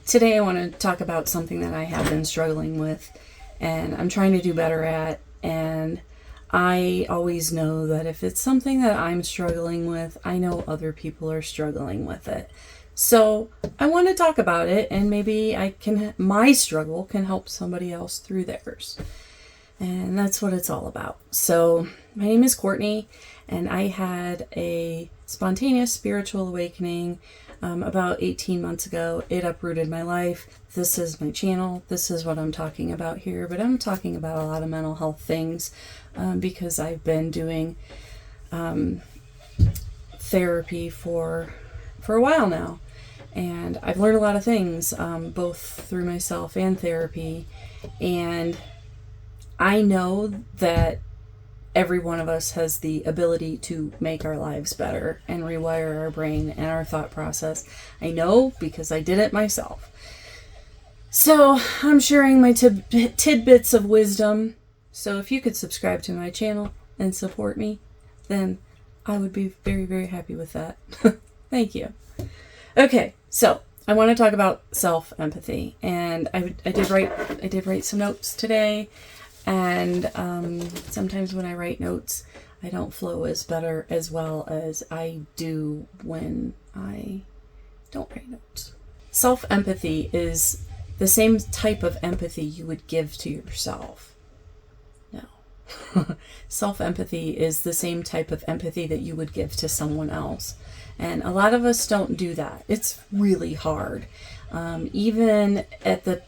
Today I want to talk about something that I have been struggling with and I'm trying to do better at. And I always know that if it's something that I'm struggling with, I know other people are struggling with it. So I want to talk about it, and maybe my struggle can help somebody else through theirs. And that's what it's all about. So my name is Courtney, and I had a spontaneous spiritual awakening about 18 months ago. It uprooted my life. This is my channel. This is what I'm talking about here. But I'm talking about a lot of mental health things because I've been doing therapy for a while now. And I've learned a lot of things, both through myself and therapy. And I know that every one of us has the ability to make our lives better and rewire our brain and our thought process. I know because I did it myself. So I'm sharing my tidbits of wisdom. So if you could subscribe to my channel and support me, then I would be very, very happy with that. Thank you. Okay, so I want to talk about self-empathy, and I did write some notes today. And sometimes when I write notes, I don't flow as well as I do when I don't write notes. Self-empathy is the same type of empathy you would give to yourself. No. Self-empathy is the same type of empathy that you would give to someone else. And a lot of us don't do that. It's really hard. Even at the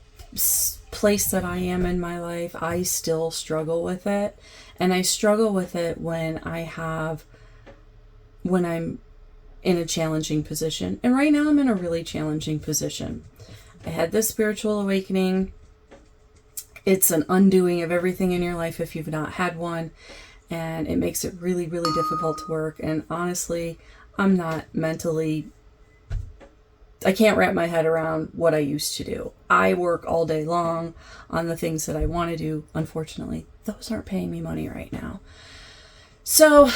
place that I am in my life, I still struggle with it. And I struggle with it when I'm in a challenging position. And right now I'm in a really challenging position. I had this spiritual awakening. It's an undoing of everything in your life if you've not had one. And it makes it really, really difficult to work. And honestly, I'm not mentally, I can't wrap my head around what I used to do. I work all day long on the things that I want to do. Unfortunately, those aren't paying me money right now. So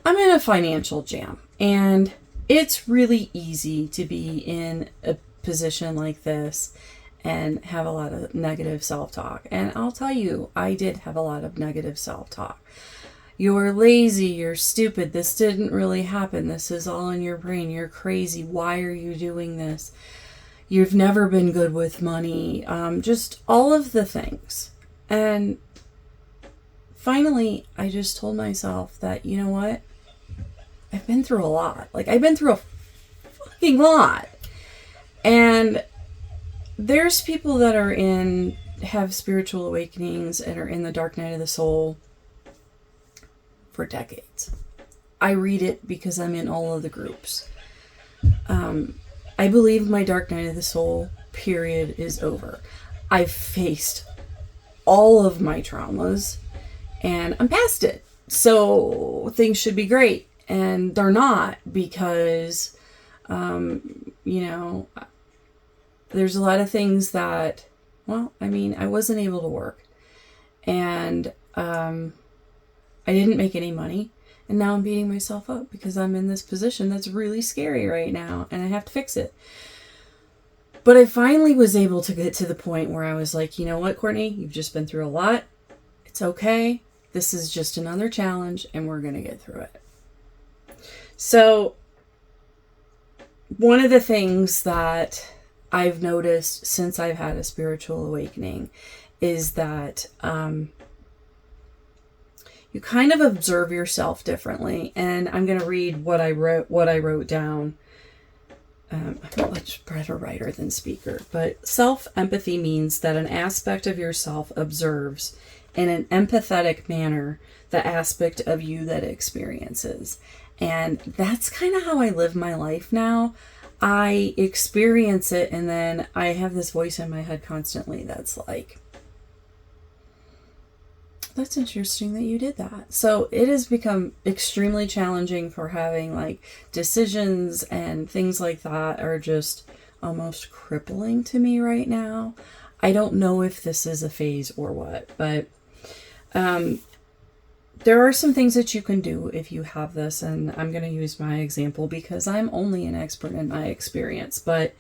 I'm in a financial jam, and it's really easy to be in a position like this and have a lot of negative self-talk. And I'll tell you, I did have a lot of negative self-talk. You're lazy, you're stupid, this didn't really happen, this is all in your brain, you're crazy, why are you doing this? You've never been good with money, just all of the things. And finally, I just told myself that, you know what? I've been through a lot. Like, I've been through a fucking lot. And there's people that have spiritual awakenings and are in the dark night of the soul for decades. I read it because I'm in all of the groups. I believe my dark night of the soul period is over. I've faced all of my traumas and I'm past it. So things should be great. And they're not, because, there's a lot of things that, I wasn't able to work. And, I didn't make any money, and now I'm beating myself up because I'm in this position that's really scary right now, and I have to fix it. But I finally was able to get to the point where I was like, you know what, Courtney, you've just been through a lot. It's okay. This is just another challenge, and we're going to get through it. So one of the things that I've noticed since I've had a spiritual awakening is that you kind of observe yourself differently. And I'm going to read what I wrote down. I'm a much better writer than speaker. But self-empathy means that an aspect of yourself observes in an empathetic manner the aspect of you that it experiences. And that's kind of how I live my life now. I experience it, and then I have this voice in my head constantly that's like, that's interesting that you did that. So it has become extremely challenging for having like decisions and things like that are just almost crippling to me right now. I don't know if this is a phase or what, but there are some things that you can do if you have this, and I'm going to use my example because I'm only an expert in my experience. But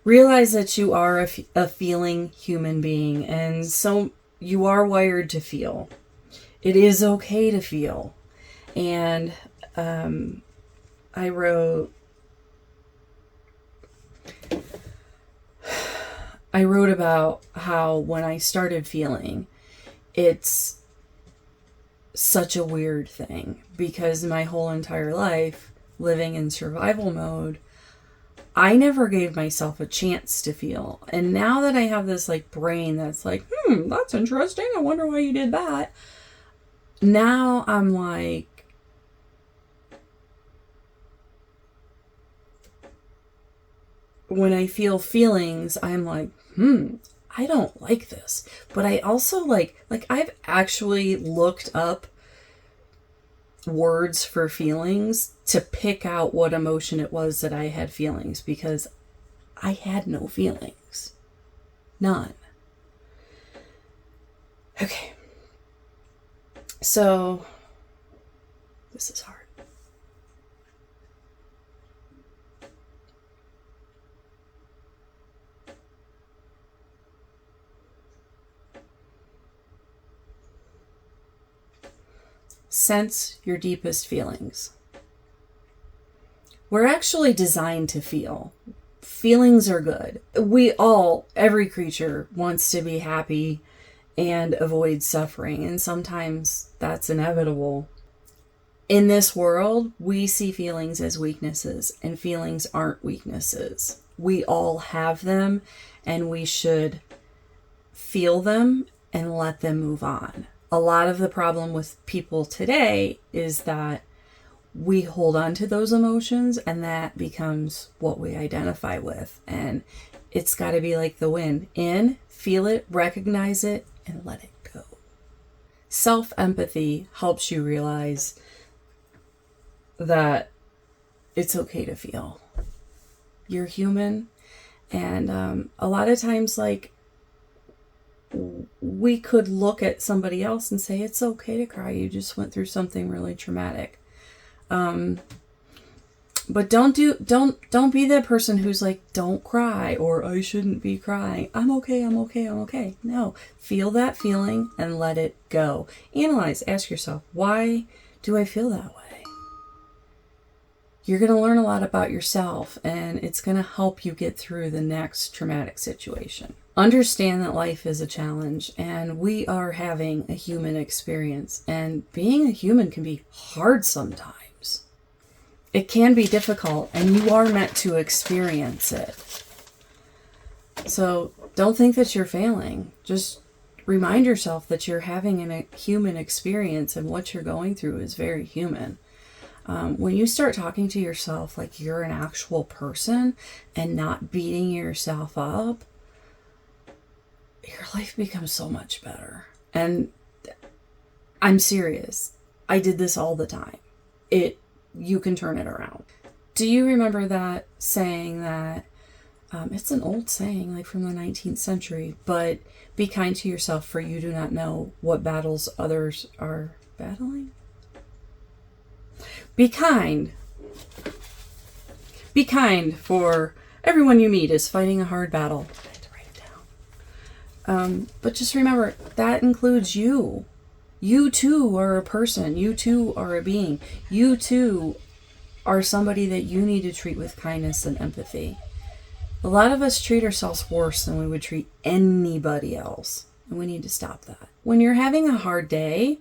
Realize that you are a feeling human being, and so you are wired to feel. It is okay to feel. And I wrote about how when I started feeling, it's such a weird thing, because my whole entire life, living in survival mode, I never gave myself a chance to feel. And now that I have this like brain that's like, that's interesting, I wonder why you did that. Now I'm like, when I feel feelings, I'm like, I don't like this. But I also like I've actually looked up words for feelings to pick out what emotion it was that I had feelings, because I had no feelings. None. Okay. So, this is hard. Sense your deepest feelings. We're actually designed to feel. Feelings are good. Every creature wants to be happy and avoid suffering, and sometimes that's inevitable. In this world, we see feelings as weaknesses, and feelings aren't weaknesses. We all have them, and we should feel them and let them move on. A lot of the problem with people today is that we hold on to those emotions, and that becomes what we identify with. And it's got to be like the wind. In, feel it, recognize it, and let it go. Self-empathy helps you realize that it's okay to feel. You're human. And a lot of times, like, we could look at somebody else and say, it's okay to cry. You just went through something really traumatic. But don't be that person who's like, don't cry, or I shouldn't be crying. I'm okay. No, feel that feeling and let it go. Analyze, ask yourself, why do I feel that way? You're going to learn a lot about yourself, and it's going to help you get through the next traumatic situation. Understand that life is a challenge, and we are having a human experience, and being a human can be hard sometimes. It can be difficult, and you are meant to experience it. So don't think that you're failing. Just remind yourself that you're having a human experience, and what you're going through is very human. When you start talking to yourself like you're an actual person and not beating yourself up, your life becomes so much better. And I'm serious. I did this all the time. You can turn it around. Do you remember that saying that, it's an old saying, like from the 19th century, but be kind to yourself, for you do not know what battles others are battling? Be kind. Be kind, for everyone you meet is fighting a hard battle. I had to write it down. But just remember, that includes you. You too are a person. You too are a being. You too are somebody that you need to treat with kindness and empathy. A lot of us treat ourselves worse than we would treat anybody else. And we need to stop that. When you're having a hard day,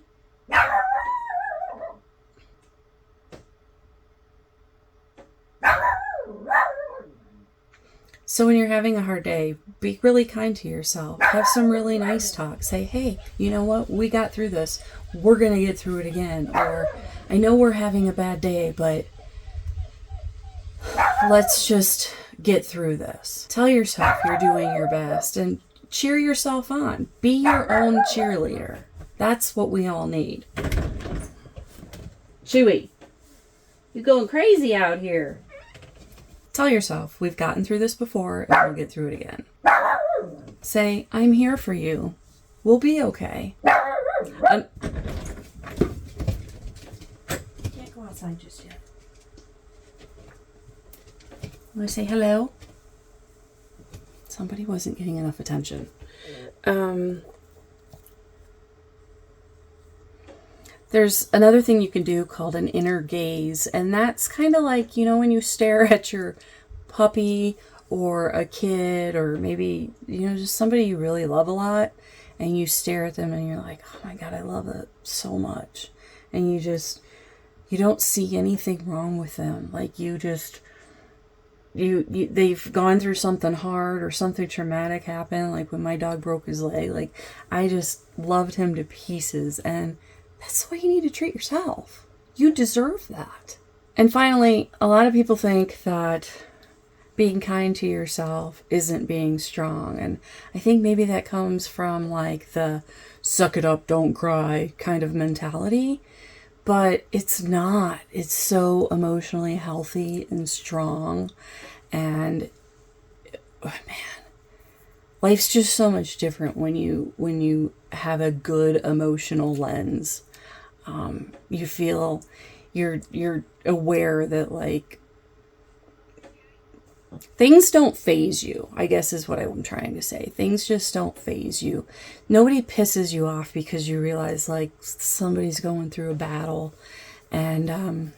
be really kind to yourself. Have some really nice talk. Say, hey, you know what? We got through this. We're going to get through it again. Or, I know we're having a bad day, but let's just get through this. Tell yourself you're doing your best and cheer yourself on. Be your own cheerleader. That's what we all need. Chewy, you're going crazy out here. Tell yourself, we've gotten through this before and we'll get through it again. Say, I'm here for you. We'll be okay. Can't go outside just yet. Want to say hello? Somebody wasn't getting enough attention. There's another thing you can do called an inner gaze, and that's kind of like, when you stare at your puppy or a kid, or maybe, just somebody you really love a lot, and you stare at them and you're like, oh my God, I love it so much. And you don't see anything wrong with them. Like they've gone through something hard or something traumatic happened. Like when my dog broke his leg, like I just loved him to pieces. And that's the way you need to treat yourself. You deserve that. And finally, a lot of people think that being kind to yourself isn't being strong. And I think maybe that comes from like the suck it up, don't cry kind of mentality. But it's not. It's so emotionally healthy and strong. And oh man, life's just so much different when you have a good emotional lens. You feel you're aware that like things don't faze you, I guess is what I'm trying to say. Things just don't faze you. Nobody pisses you off because you realize like somebody's going through a battle, and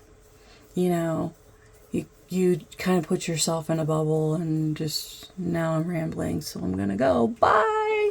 you kind of put yourself in a bubble. And just now I'm rambling, so I'm gonna go. Bye.